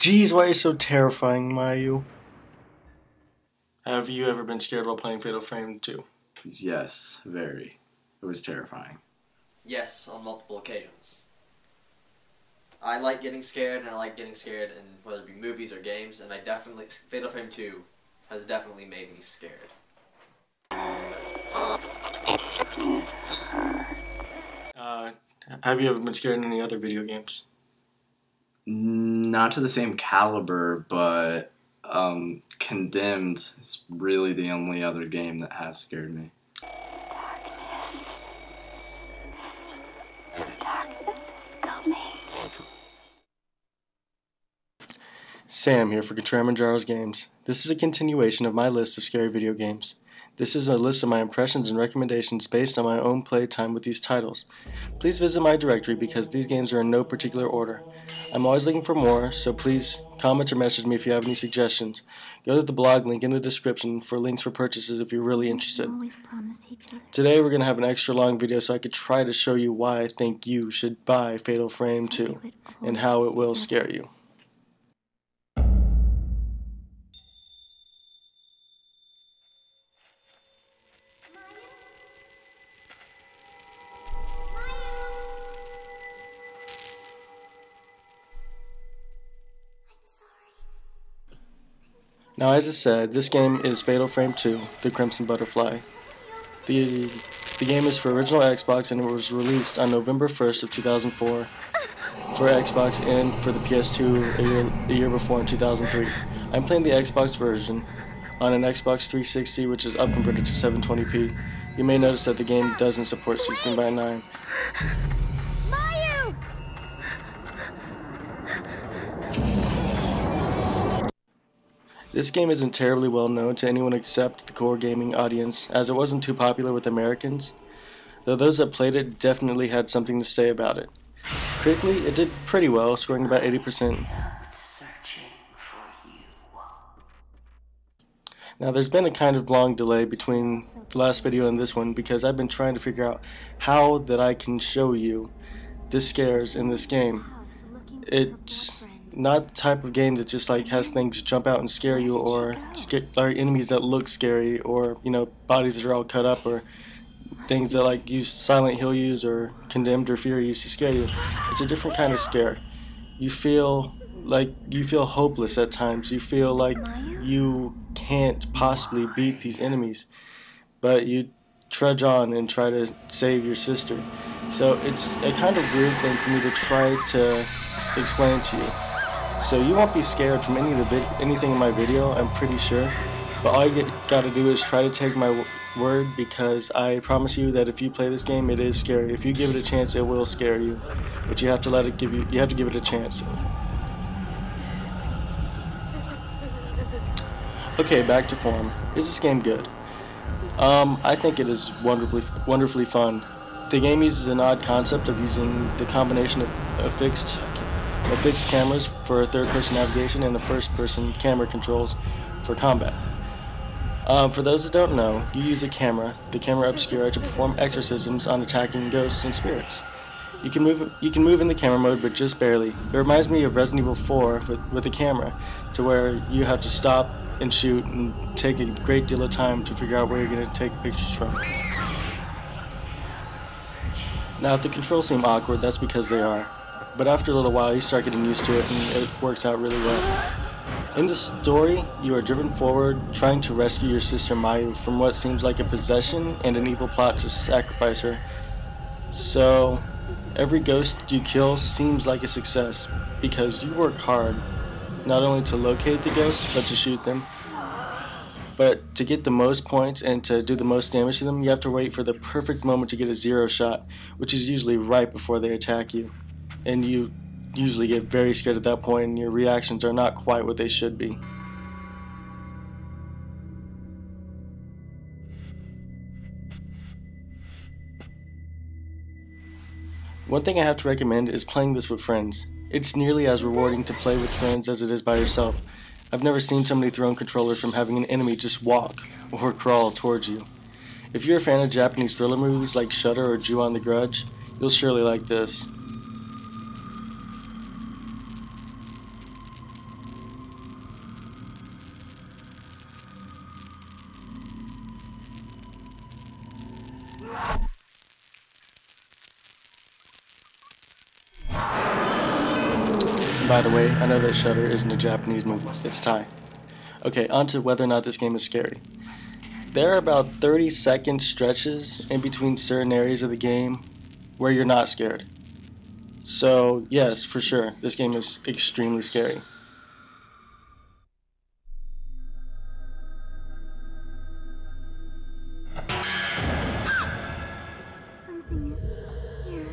Jeez, why are you so terrifying, Mayu? Have you ever been scared while playing Fatal Frame 2? Yes, very. It was terrifying. Yes, on multiple occasions. I like getting scared, and I like getting scared in whether it be movies or games, and Fatal Frame 2 has definitely made me scared. Have you ever been scared in any other video games? Not to the same caliber, but Condemned is really the only other game that has scared me. Sam here for Contreramanjaro's Games. This is a continuation of my list of scary video games. This is a list of my impressions and recommendations based on my own playtime with these titles. Please visit my directory because these games are in no particular order. I'm always looking for more, so please comment or message me if you have any suggestions. Go to the blog link in the description for links for purchases if you're really interested. Today we're going to have an extra long video so I could try to show you why I think you should buy Fatal Frame 2 and how it will scare you. Now, as I said, this game is Fatal Frame 2, The Crimson Butterfly. The game is for original Xbox and it was released on November 1st of 2004 for Xbox and for the PS2 a year before in 2003. I'm playing the Xbox version on an Xbox 360 which is upconverted to 720p. You may notice that the game doesn't support 16:9. This game isn't terribly well known to anyone except the core gaming audience, as it wasn't too popular with Americans, though those that played it definitely had something to say about it. Critically, it did pretty well, scoring about 80%. Now, there's been a kind of long delay between the last video and this one because I've been trying to figure out how that I can show you the scares in this game. It's not the type of game that just like has things jump out and scare you, or enemies that look scary, or bodies that are all cut up, or things that like Silent Hill use or Condemned or Fear use to scare you. It's a different kind of scare. You feel hopeless at times. You feel like you can't possibly beat these enemies, but you trudge on and try to save your sister. So it's a kind of weird thing for me to try to explain to you. So you won't be scared from anything in my video, I'm pretty sure. But all you gotta do is try to take my word, because I promise you that if you play this game, it is scary. If you give it a chance, it will scare you. But you have to you have to give it a chance. Okay, back to form. Is this game good? I think it is wonderfully fun. The game uses an odd concept of using the combination of fixed cameras for third-person navigation and the first-person camera controls for combat. For those that don't know, you use the camera obscura, to perform exorcisms on attacking ghosts and spirits. You can move in the camera mode, but just barely. It reminds me of Resident Evil 4 with the camera, to where you have to stop and shoot and take a great deal of time to figure out where you're going to take pictures from. Now, if the controls seem awkward, that's because they are. But after a little while, you start getting used to it, and it works out really well. In the story, you are driven forward, trying to rescue your sister Mayu from what seems like a possession and an evil plot to sacrifice her. So, every ghost you kill seems like a success, because you work hard, not only to locate the ghosts, but to shoot them. But to get the most points and to do the most damage to them, you have to wait for the perfect moment to get a zero shot, which is usually right before they attack you. And you usually get very scared at that point, and your reactions are not quite what they should be. One thing I have to recommend is playing this with friends. It's nearly as rewarding to play with friends as it is by yourself. I've never seen somebody thrown controllers from having an enemy just walk or crawl towards you. If you're a fan of Japanese thriller movies like Shudder or Ju-On the Grudge, you'll surely like this. By the way, I know that Shudder isn't a Japanese movie, it's Thai. Okay, on to whether or not this game is scary. There are about 30-second stretches in between certain areas of the game where you're not scared. So, yes, for sure, this game is extremely scary. Something is here.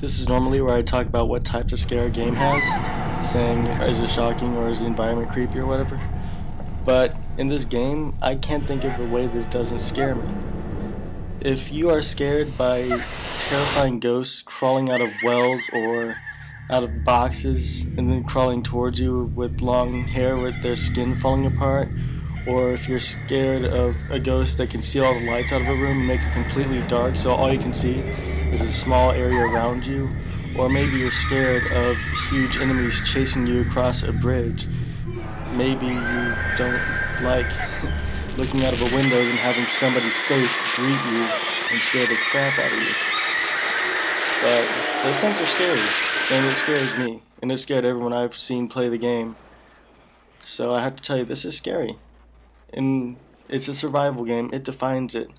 This is normally where I talk about what types of scare a game has, saying is it shocking or is the environment creepy or whatever. But in this game, I can't think of a way that it doesn't scare me. If you are scared by terrifying ghosts crawling out of wells or out of boxes and then crawling towards you with long hair with their skin falling apart, or if you're scared of a ghost that can steal all the lights out of a room and make it completely dark so all you can see is a small area around you, or maybe you're scared of huge enemies chasing you across a bridge. Maybe you don't like looking out of a window and having somebody's face greet you and scare the crap out of you. But those things are scary, and it scares me, and it scared everyone I've seen play the game. So I have to tell you, this is scary. And it's a survival game, it defines it.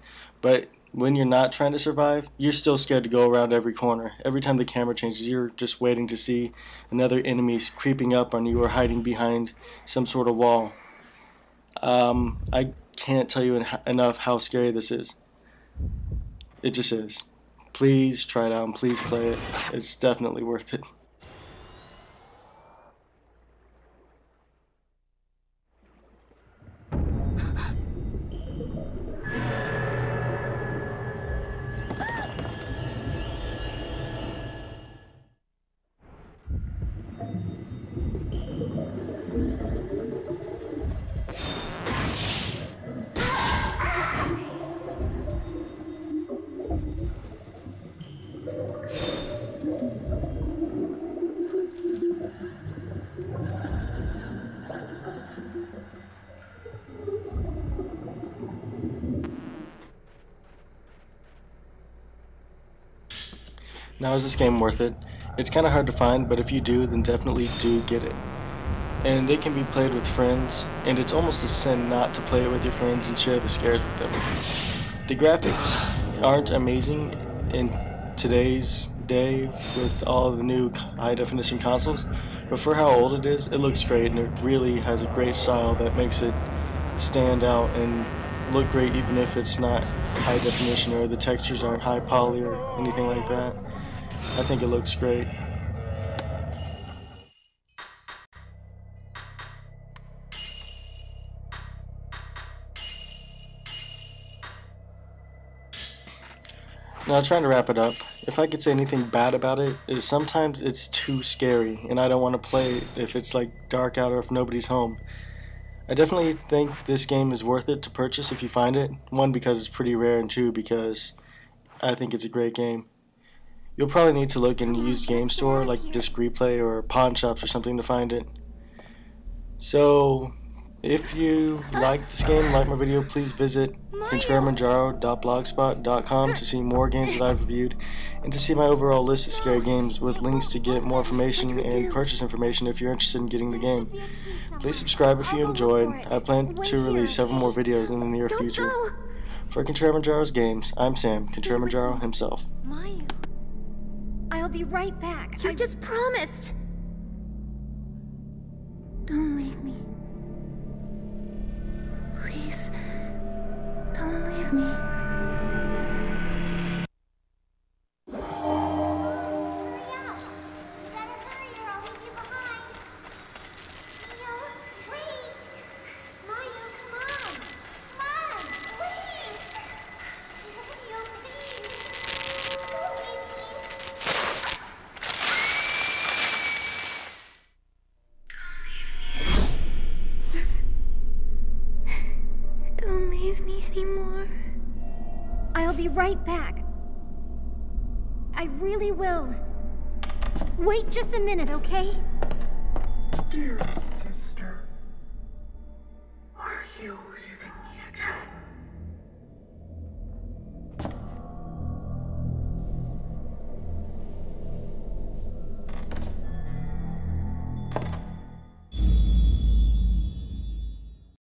But when you're not trying to survive, you're still scared to go around every corner. Every time the camera changes, you're just waiting to see another enemy creeping up on you or hiding behind some sort of wall. I can't tell you enough how scary this is. It just is. Please try it out and please play it. It's definitely worth it. Now, is this game worth it? It's kind of hard to find, but if you do, then definitely do get it. And it can be played with friends, and it's almost a sin not to play it with your friends and share the scares with them. The graphics aren't amazing in today's day with all of the new high-definition consoles, but for how old it is, it looks great, and it really has a great style that makes it stand out and look great even if it's not high definition or the textures aren't high poly or anything like that. I think it looks great. Now, trying to wrap it up, if I could say anything bad about it, is sometimes it's too scary, and I don't want to play it if it's like dark out or if nobody's home. I definitely think this game is worth it to purchase if you find it. One, because it's pretty rare, and two, because I think it's a great game. You'll probably need to look in a used game store like Disc Replay or pawn shops or something to find it. So, if you like this game, like my video, please visit Contreramanjaro.blogspot.com to see more games that I've reviewed and to see my overall list of scary games with links to get more information and purchase information if you're interested in getting the game. Please subscribe if you enjoyed. I plan to release several more videos in the near future. For Contreramanjaro's Games, I'm Sam, Contreramanjaro himself. Mayu. I'll be right back. You just promised. Don't leave me. Please, don't leave me. save me anymore. I'll be right back. I really will. Wait just a minute, okay? Dear sister.